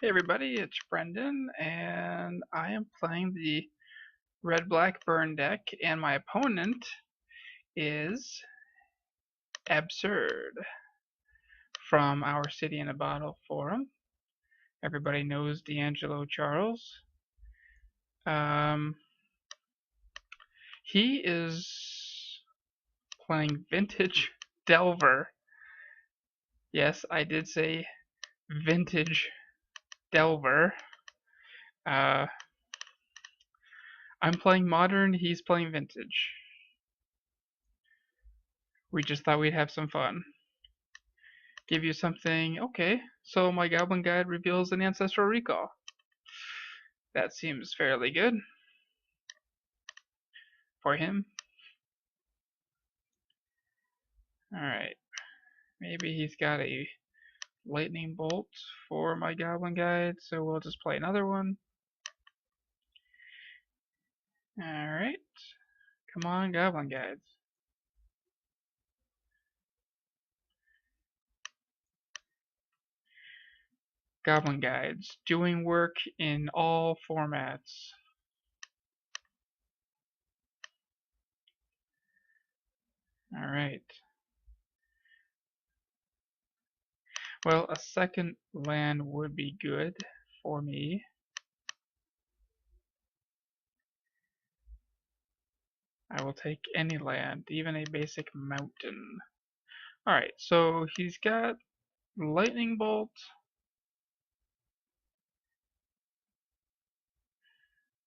Hey everybody, it's Brendan, and I am playing the Red-Black Burn deck, and my opponent is Absurd from our City in a Bottle forum. Everybody knows D'Angelo Charles. He is playing Vintage Delver. Yes, I did say Vintage Delver. I'm playing Modern, he's playing Vintage. We just thought we'd have some fun. Give you something. Okay, so my Goblin Guide reveals an Ancestral Recall. That seems fairly good for him. Alright, maybe he's got a Lightning Bolt for my Goblin Guide, so we'll just play another one. Alright, come on, Goblin Guides. Goblin Guides, doing work in all formats. Alright. Well, a second land would be good for me. I will take any land, even a basic mountain. Alright, so he's got Lightning Bolt.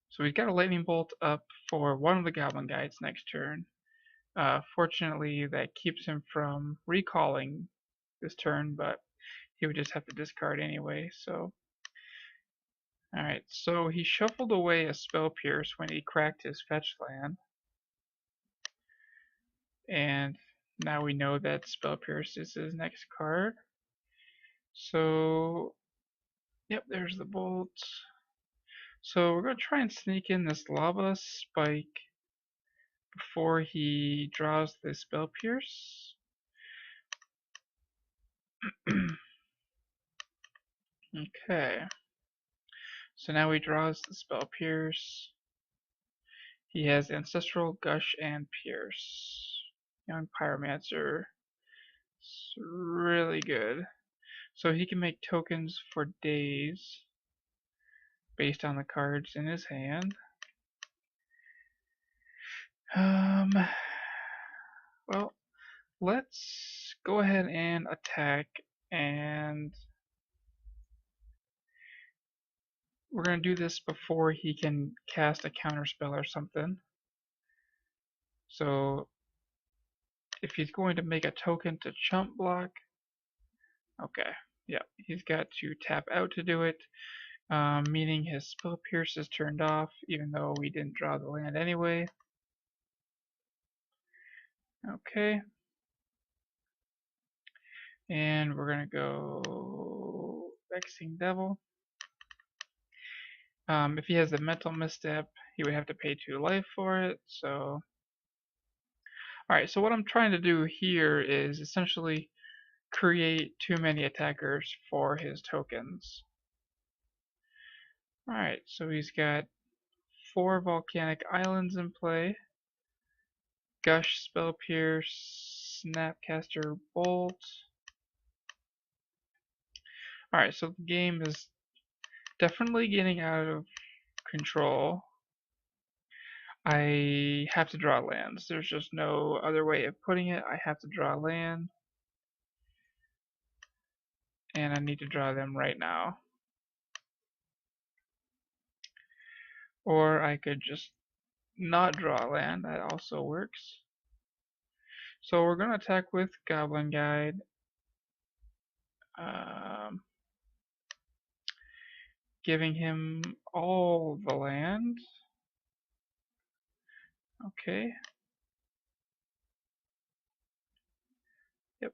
So he's got a Lightning Bolt up for one of the Goblin Guides next turn. Fortunately, that keeps him from recalling this turn, but he would just have to discard anyway, so. Alright, so he shuffled away a Spell Pierce when he cracked his fetch land. And now we know that Spell Pierce is his next card. So, yep, there's the bolt. So we're going to try and sneak in this Lava Spike before he draws the Spell Pierce. Okay. So now he draws the Spell Pierce. He has Ancestral, Gush, and Pierce. Young Pyromancer. It's really good. So he can make tokens for days based on the cards in his hand. Well, let's go ahead and attack, and we're going to do this before he can cast a counterspell or something. So if he's going to make a token to chump block, okay, yeah, he's got to tap out to do it, meaning his Spell Pierce is turned off, even though we didn't draw the land anyway. Okay. And we're going to go Vexing Devil. If he has a Mental Misstep, he would have to pay 2 life for it, so. Alright, so what I'm trying to do here is essentially create too many attackers for his tokens. Alright, so he's got 4 Volcanic Islands in play. Gush, Spell Pierce, Snapcaster, Bolt. Alright, so the game is definitely getting out of control. I have to draw lands. There's just no other way of putting it. I have to draw land. And I need to draw them right now. Or I could just not draw land. That also works. So we're going to attack with Goblin Guide. Giving him all the land. Okay. Yep.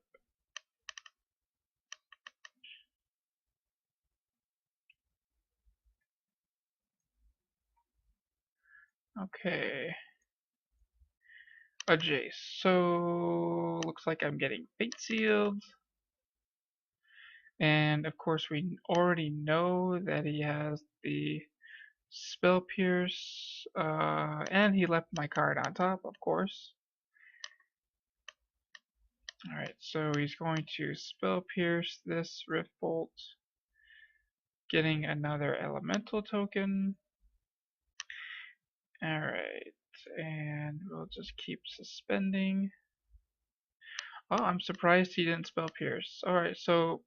Okay. A Jace. So looks like I'm getting Fate Sealed. And of course we already know that he has the Spell Pierce, and he left my card on top, of course. Alright, so he's going to Spell Pierce this Rift Bolt, getting another Elemental token. Alright, and we'll just keep suspending. Oh, I'm surprised he didn't Spell Pierce. Alright, so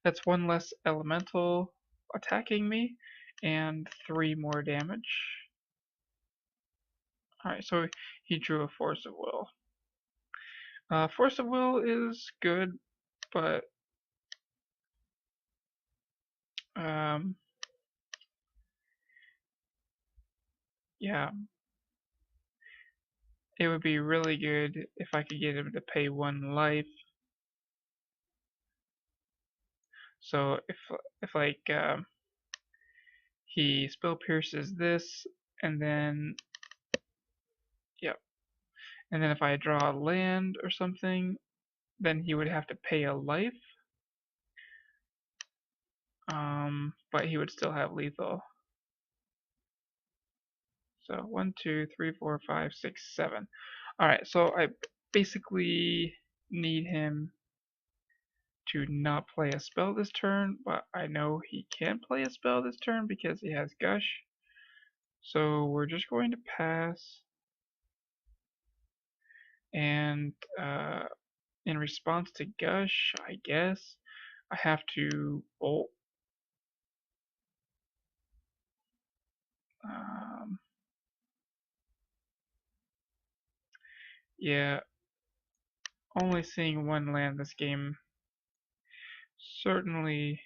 that's one less Elemental attacking me, and 3 more damage. Alright, so he drew a Force of Will. Force of Will is good, but yeah, it would be really good if I could get him to pay 1 life. So if like he Spell Pierces this, and then yep, and then if I draw a land or something, then he would have to pay a life. But he would still have lethal. So 1, 2, 3, 4, 5, 6, 7. Alright, so I basically need him to not play a spell this turn, but I know he can play a spell this turn because he has Gush. So we're just going to pass, and in response to Gush, I guess I have to bolt. Yeah, only seeing 1 land this game certainly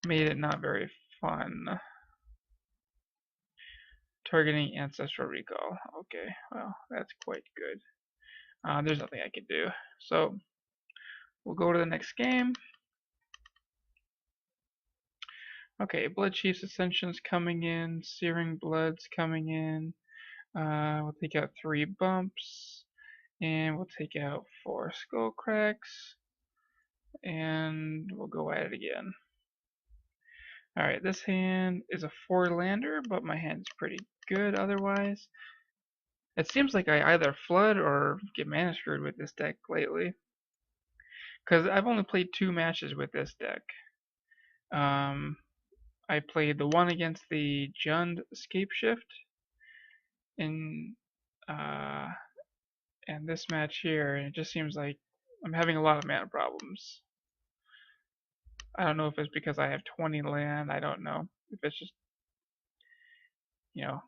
made it not very fun. Targeting Ancestral Recall. Okay, well, that's quite good. There's nothing I can do. So, we'll go to the next game. Okay, Blood Chief's Ascension's coming in. Searing Blood's coming in. We'll take out 3 bumps. And we'll take out 4 Skull Cracks. And we'll go at it again. Alright, this hand is a 4-lander, but my hand's pretty good otherwise. It seems like I either flood or get mana screwed with this deck lately. Because I've only played 2 matches with this deck. I played the one against the Jund Scapeshift, and this match here, and it just seems like I'm having a lot of mana problems. I don't know if it's because I have 20 land, I don't know. If it's just, you know,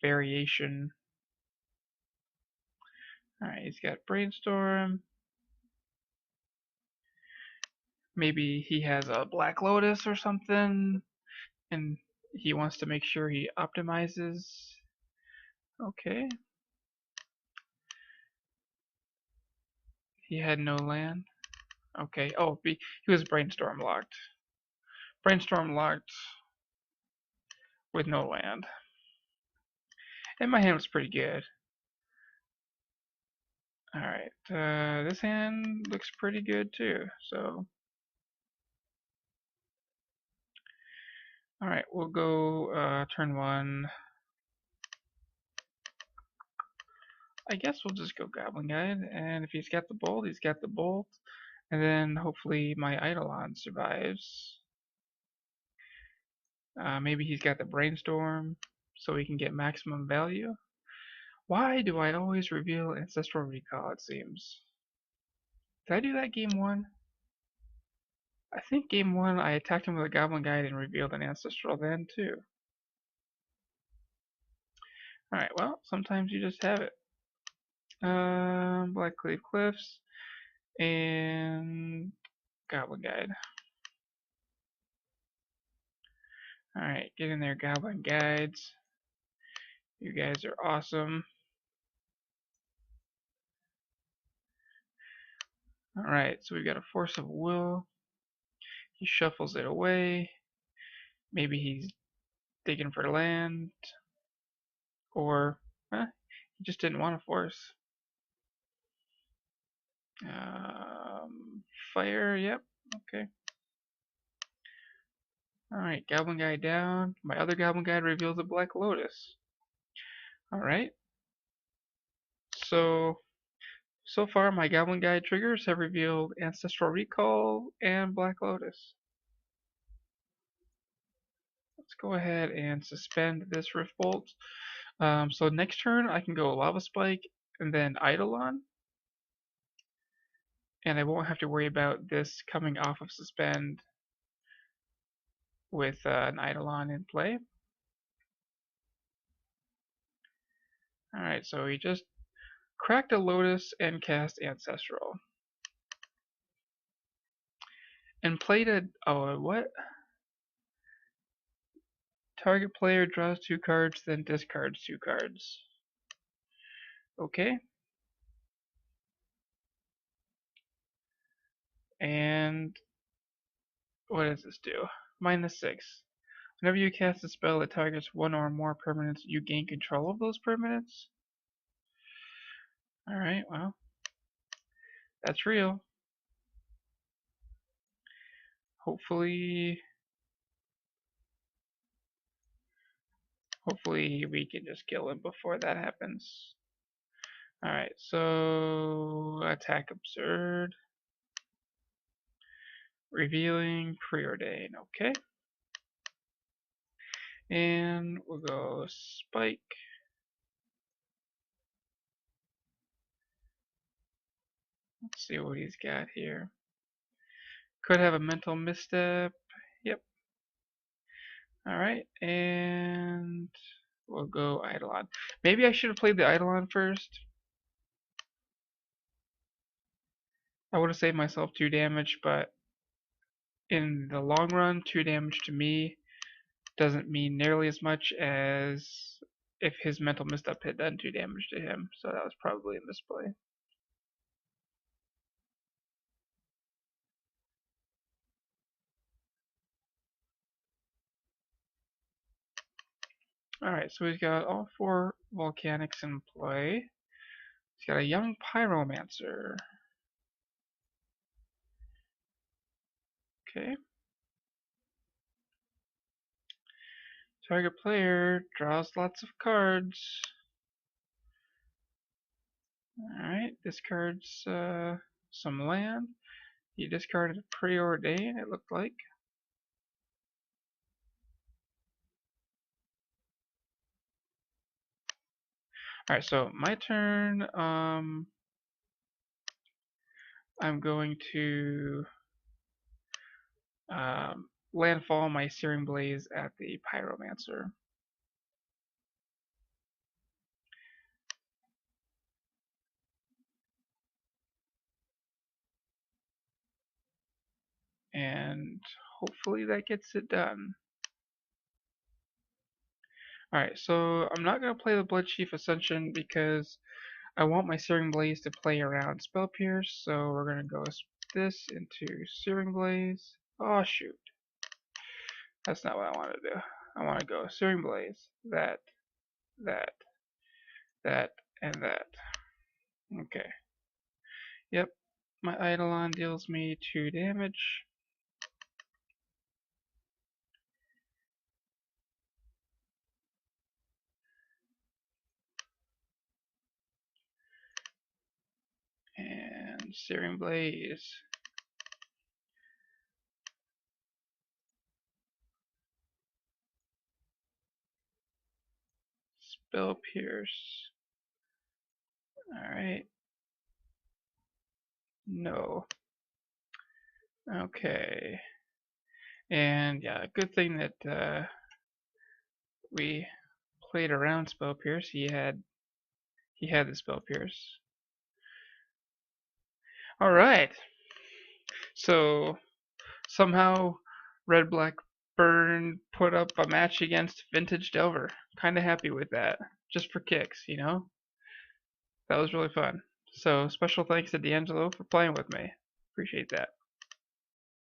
variation. Alright, he's got Brainstorm. Maybe he has a Black Lotus or something, and he wants to make sure he optimizes. Okay. He had no land. Okay. Oh, he was Brainstorm locked. Brainstorm locked with no land. And my hand was pretty good. Alright, this hand looks pretty good too, so. Alright, we'll go turn 1. I guess we'll just go Goblin Guide, and if he's got the Bolt, he's got the Bolt. And then hopefully my Eidolon survives. Maybe he's got the Brainstorm, so we can get maximum value. Why do I always reveal Ancestral Recall, it seems? Did I do that game 1? I think game 1 I attacked him with a Goblin Guide and revealed an Ancestral then too. Alright, well, sometimes you just have it. Blackcleave Cliffs and Goblin Guide. Alright, get in there, Goblin Guides. You guys are awesome. Alright, so we've got a Force of Will. He shuffles it away. Maybe he's digging for land. Or, he just didn't want a force. Fire, yep, okay. Alright, Goblin Guy down. My other Goblin Guy reveals a Black Lotus. Alright. So far my Goblin Guide triggers have revealed Ancestral Recall and Black Lotus. Let's go ahead and suspend this Rift Bolt. So next turn I can go Lava Spike and then Eidolon. And I won't have to worry about this coming off of suspend with an Eidolon in play. Alright, so he just cracked a Lotus and cast Ancestral. And played a, oh, what? Target player draws 2 cards, then discards 2 cards. Okay. And what does this do? -6. Whenever you cast a spell that targets one or more permanents, you gain control of those permanents? Alright, well, that's real. Hopefully we can just kill him before that happens. Alright, so attack absurd. Revealing preordain, okay. And we'll go spike. Let's see what he's got here. Could have a mental misstep. Yep. Alright, and we'll go Eidolon. Maybe I should have played the Eidolon first. I would have saved myself 2 damage, but in the long run, 2 damage to me doesn't mean nearly as much as if his mental misstep had done 2 damage to him. So that was probably a misplay. Alright, so he's got all 4 volcanics in play. He's got a young pyromancer. Okay. Target player draws lots of cards. Alright, discards some land. He discarded Preordain, it looked like. Alright, so my turn. I'm going to landfall my Searing Blaze at the Pyromancer. And hopefully that gets it done. Alright, so I'm not going to play the Bloodchief Ascension because I want my Searing Blaze to play around Spell Pierce, so we're going to go this into Searing Blaze. Oh shoot. That's not what I want to do. I want to go Searing Blaze, that, and that. Okay. Yep. My Eidolon deals me 2 damage. And Searing Blaze. Spell Pierce. Alright. No. Okay. And yeah, good thing that we played around Spell Pierce. He had the Spell Pierce. Alright. So somehow Red Black Burn put up a match against Vintage Delver. Kinda happy with that. Just for kicks, you know? That was really fun. So special thanks to D'Angelo for playing with me. Appreciate that.